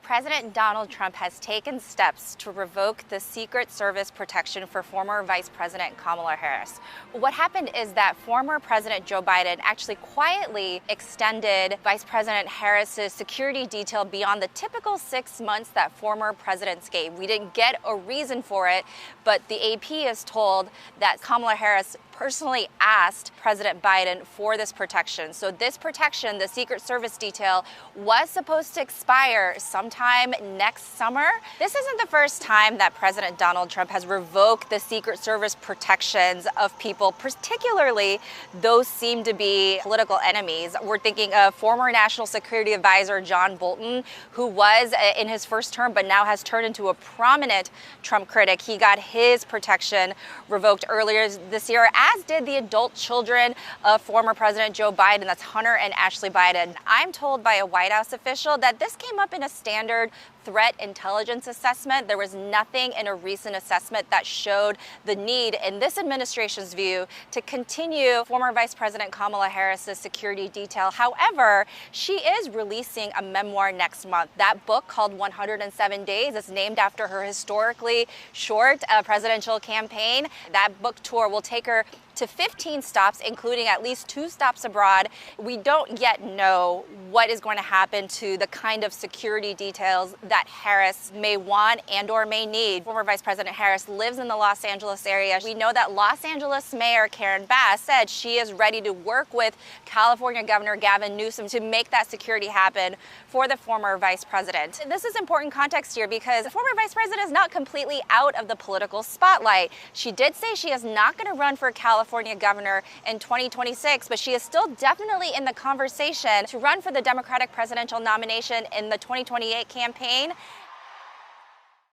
President Donald Trump has taken steps to revoke the Secret Service protection for former Vice President Kamala Harris. What happened is that former President Joe Biden actually quietly extended Vice President Harris's security detail beyond the typical 6 months that former presidents gave. We didn't get a reason for it, but the AP is told that Kamala Harris personally asked President Biden for this protection. So this protection, the Secret Service detail, was supposed to expire sometime next summer. This isn't the first time that President Donald Trump has revoked the Secret Service protections of people, particularly those seem to be political enemies. We're thinking of former National Security Advisor John Bolton, who was in his first term but now has turned into a prominent Trump critic. He got his protection revoked earlier this year, as did the adult children of former President Joe Biden. That's Hunter and Ashley Biden. I'm told by a White House official that this came up in a standard threat intelligence assessment. There was nothing in a recent assessment that showed the need, in this administration's view, to continue former Vice President Kamala Harris's security detail. However, she is releasing a memoir next month. That book, called 107 Days, is named after her historically short presidential campaign. That book tour will take her to 15 stops, including at least 2 stops abroad. We don't yet know what is going to happen to the kind of security details that Harris may want and or may need. Former Vice President Harris lives in the Los Angeles area. We know that Los Angeles Mayor Karen Bass said she is ready to work with California Governor Gavin Newsom to make that security happen for the former vice president. This is important context here because the former vice president is not completely out of the political spotlight. She did say she is not going to run for California governor in 2026, but she is still definitely in the conversation to run for the Democratic presidential nomination in the 2028 campaign.